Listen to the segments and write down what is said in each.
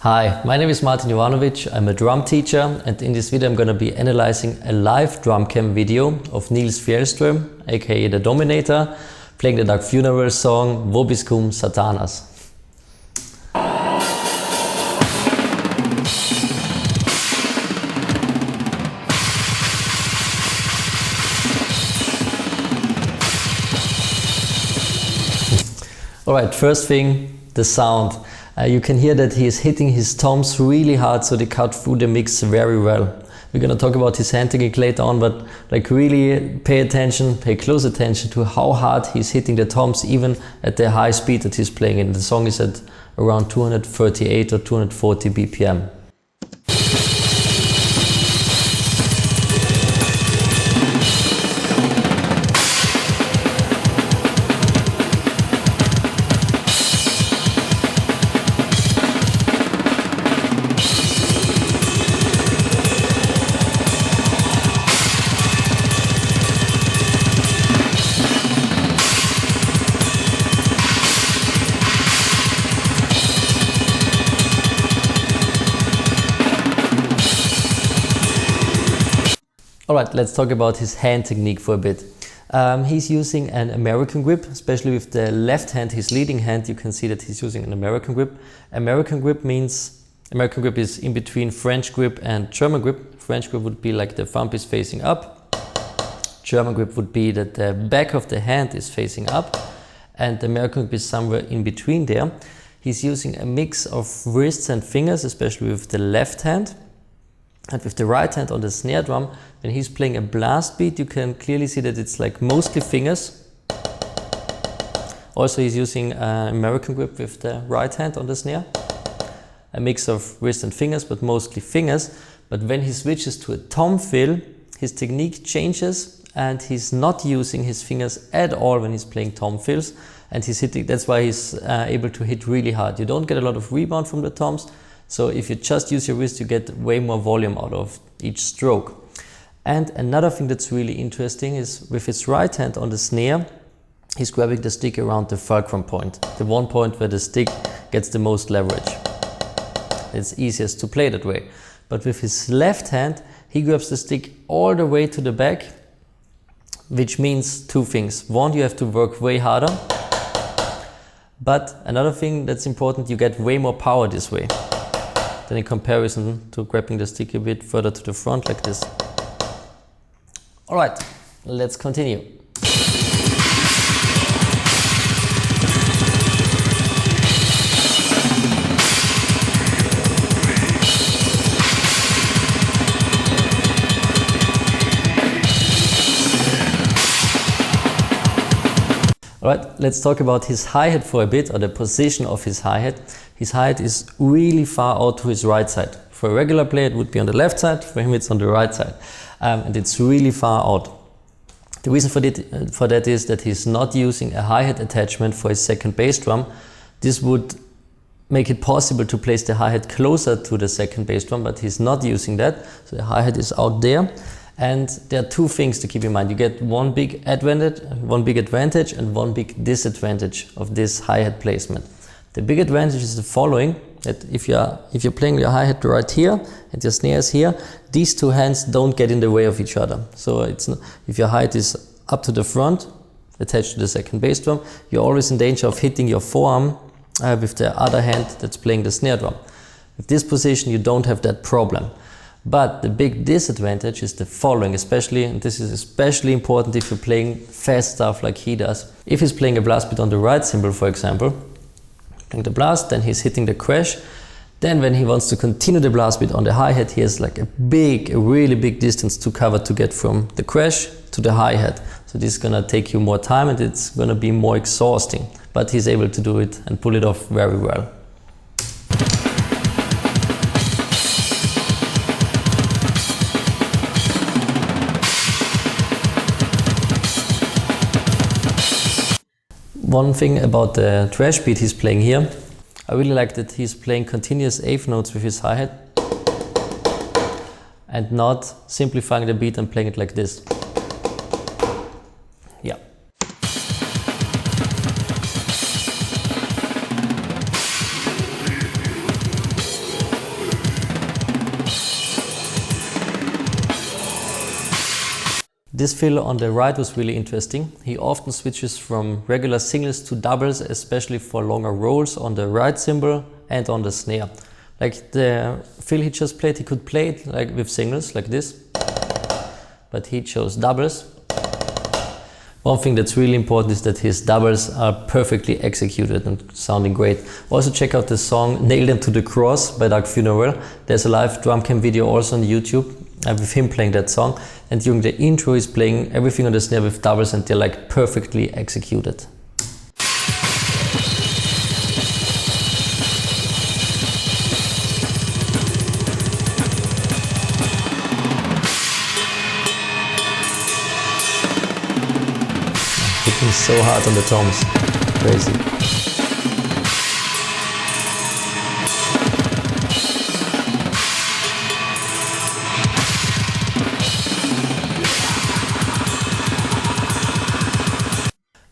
Hi, my name is Marthyn. I'm a drum teacher, and in this video I'm going to be analyzing a live drum cam video of Nils Fjellström, aka the Dominator, playing the Dark Funeral song Vobiscum Satanas. Alright, first thing, the sound. You can hear that he is hitting his toms really hard, so they cut through the mix very well. We're gonna talk about his hand technique later on, but like really pay close attention to how hard he's hitting the toms, even at the high speed that he's playing in. The song is at around 238 or 240 BPM. Alright, let's talk about his hand technique for a bit. He's using an American grip, especially with the left hand, his leading hand. You can see that he's using an American grip. American grip is in between French grip and German grip. French grip would be like the thumb is facing up. German grip would be that the back of the hand is facing up, and the American grip is somewhere in between there. He's using a mix of wrists and fingers, especially with the left hand. And with the right hand on the snare drum, when he's playing a blast beat, you can clearly see that it's like mostly fingers. Also, he's using an American grip with the right hand on the snare. A mix of wrist and fingers, but mostly fingers. But when he switches to a tom fill, his technique changes and he's not using his fingers at all when he's playing tom fills. And he's hitting, that's why he's able to hit really hard. You don't get a lot of rebound from the toms. So if you just use your wrist, you get way more volume out of each stroke. And another thing that's really interesting is with his right hand on the snare, he's grabbing the stick around the fulcrum point, the one point where the stick gets the most leverage. It's easiest to play that way. But with his left hand, he grabs the stick all the way to the back, which means two things. One, you have to work way harder. But another thing that's important, you get way more power this way than in comparison to grabbing the stick a bit further to the front like this. Alright, let's continue. Alright, let's talk about his hi-hat for a bit, or the position of his hi-hat. His hi-hat is really far out to his right side. For a regular player it would be on the left side, for him it's on the right side. And it's really far out. The reason for that is that he's not using a hi-hat attachment for his second bass drum. This would make it possible to place the hi-hat closer to the second bass drum, but he's not using that. So the hi-hat is out there. And there are two things to keep in mind. You get one big advantage and one big disadvantage of this hi-hat placement. The big advantage is the following, that if you're playing your hi-hat right here and your snare is here, these two hands don't get in the way of each other. So if your hi-hat is up to the front, attached to the second bass drum, you're always in danger of hitting your forearm with the other hand that's playing the snare drum. With this position you don't have that problem. But the big disadvantage is the following, and this is especially important if you're playing fast stuff like he does. If he's playing a blast beat on the right cymbal, for example, playing the blast, then he's hitting the crash. Then when he wants to continue the blast beat on the hi-hat, he has like a really big distance to cover to get from the crash to the hi-hat. So this is gonna take you more time and it's gonna be more exhausting. But he's able to do it and pull it off very well. One thing about the thrash beat he's playing here, I really like that he's playing continuous eighth notes with his hi-hat and not simplifying the beat and playing it like this. Yeah. This fill on the right was really interesting. He often switches from regular singles to doubles, especially for longer rolls on the right cymbal and on the snare. Like the fill he just played, he could play it like with singles like this, but he chose doubles. One thing that's really important is that his doubles are perfectly executed and sounding great. Also check out the song Nailed Them to the Cross by Dark Funeral. There's a live drum cam video also on YouTube with him playing that song. And during the intro he's playing everything on the snare with doubles and they're like perfectly executed. Hitting so hard on the toms, crazy.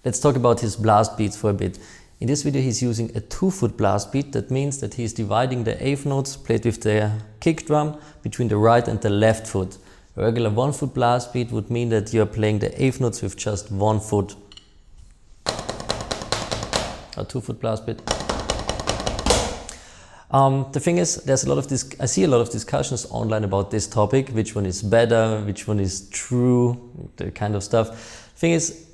Let's talk about his blast beats for a bit. In this video he's using a 2-foot blast beat. That means that he's dividing the eighth notes played with the kick drum between the right and the left foot. A regular 1-foot blast beat would mean that you're playing the eighth notes with just 1 foot. A 2-foot blast beat. The thing is, I see a lot of discussions online about this topic, which one is better, which one is true, the kind of stuff. Thing is,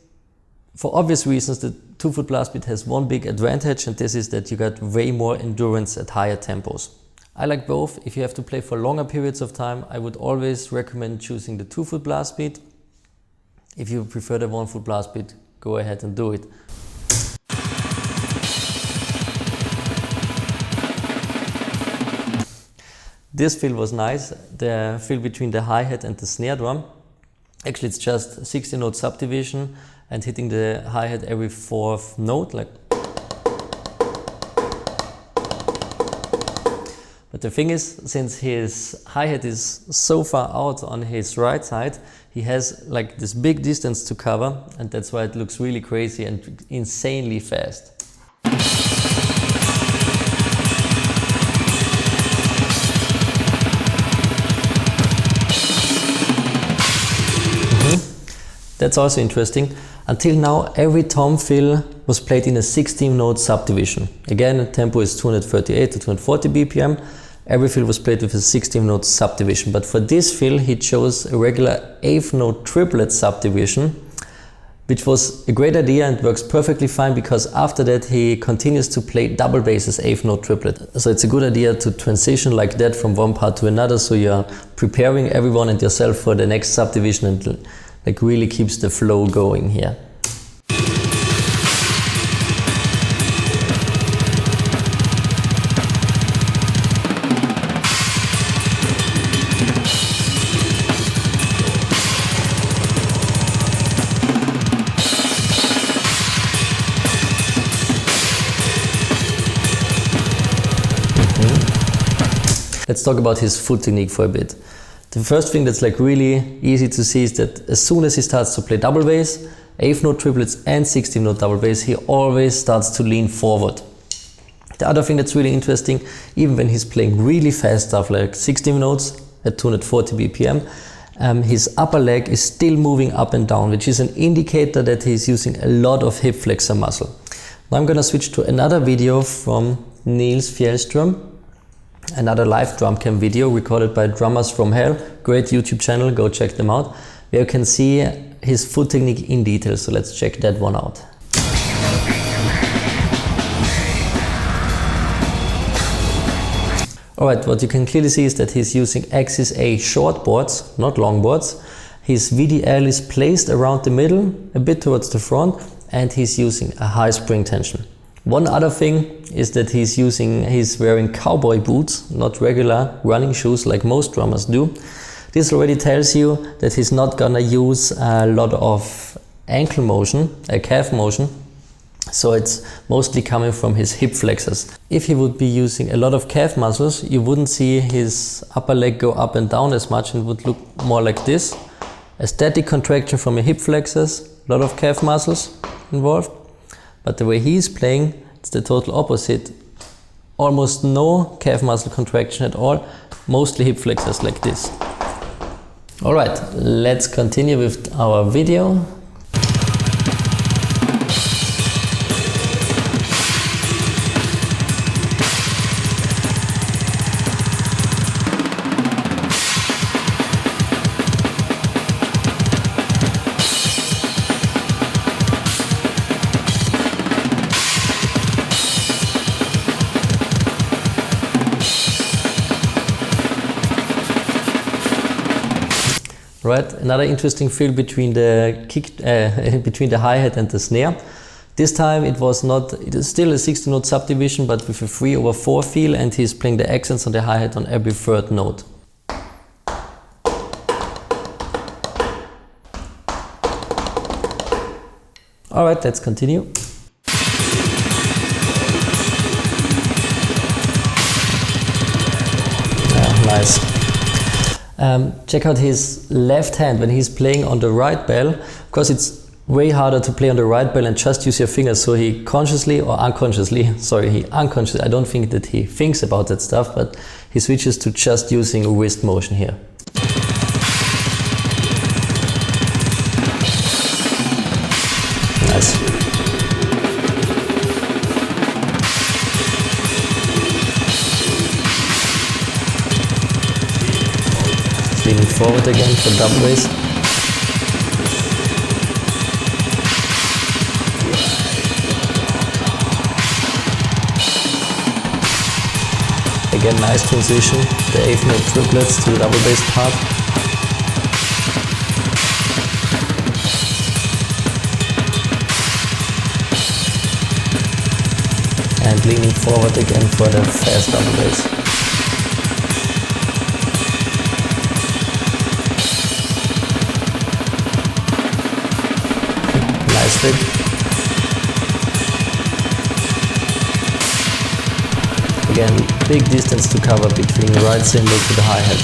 for obvious reasons, the 2-foot blast beat has one big advantage, and this is that you got way more endurance at higher tempos. I like both. If you have to play for longer periods of time, I would always recommend choosing the 2-foot blast beat. If you prefer the 1-foot blast beat, go ahead and do it. This fill was nice, the fill between the hi-hat and the snare drum. Actually it's just 16-note subdivision and hitting the hi-hat every 4th note, like. But the thing is, since his hi-hat is so far out on his right side, he has like this big distance to cover, and that's why it looks really crazy and insanely fast. That's also interesting. Until now, every tom fill was played in a 16-note subdivision. Again, the tempo is 238 to 240 BPM. Every fill was played with a 16-note subdivision. But for this fill, he chose a regular 8th-note triplet subdivision, which was a great idea and works perfectly fine because after that he continues to play double basses 8th-note triplet. So it's a good idea to transition like that from one part to another, so you're preparing everyone and yourself for the next subdivision and like really keeps the flow going here. Let's talk about his foot technique for a bit. The first thing that's like really easy to see is that as soon as he starts to play double bass, 8th-note triplets and 16th-note double bass, he always starts to lean forward. The other thing that's really interesting, even when he's playing really fast stuff like 16 notes at 240 BPM, his upper leg is still moving up and down, which is an indicator that he's using a lot of hip flexor muscle. Now I'm gonna switch to another video from Nils Fjellström. Another live drum cam video recorded by Drummers from Hell, great YouTube channel, go check them out, where you can see his foot technique in detail, so let's check that one out. Alright, what you can clearly see is that he's using Axis A short boards, not long boards. His VDL is placed around the middle, a bit towards the front, and he's using a high spring tension. One other thing is that he's wearing cowboy boots, not regular running shoes like most drummers do. This already tells you that he's not gonna use a lot of ankle motion, calf motion, so it's mostly coming from his hip flexors. If he would be using a lot of calf muscles, you wouldn't see his upper leg go up and down as much and would look more like this. A static contraction from the hip flexors, a lot of calf muscles involved. But the way he's playing, it's the total opposite. Almost no calf muscle contraction at all, mostly hip flexors like this. Alright, let's continue with our video. Right, another interesting feel between the kick, between the hi-hat and the snare. This time it is still a 16-note subdivision, but with a 3/4 feel, and he's playing the accents on the hi-hat on every third note. Alright, let's continue. Yeah, nice. Check out his left hand when he's playing on the right bell. Of course, it's way harder to play on the right bell and just use your fingers, so he consciously or unconsciously, I don't think that he thinks about that stuff, but he switches to just using a wrist motion here. Nice. Leaning forward again for double bass. Again, nice transition, the 8th note triplets to the double bass part. And leaning forward again for the fast double bass. Nice fit. Again, big distance to cover between the right cymbal to the hi-hat.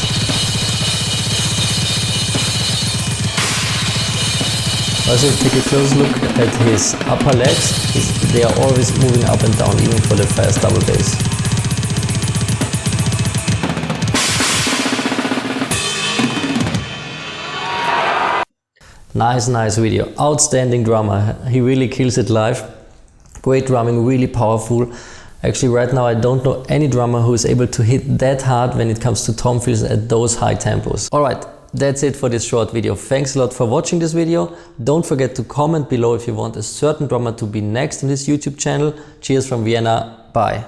Also take a close look at his upper legs. They are always moving up and down, even for the fast double bass. Nice video. Outstanding drummer. He really kills it live. Great drumming, really powerful. Actually, right now I don't know any drummer who is able to hit that hard when it comes to tom fills at those high tempos. Alright, that's it for this short video. Thanks a lot for watching this video. Don't forget to comment below if you want a certain drummer to be next in this YouTube channel. Cheers from Vienna. Bye.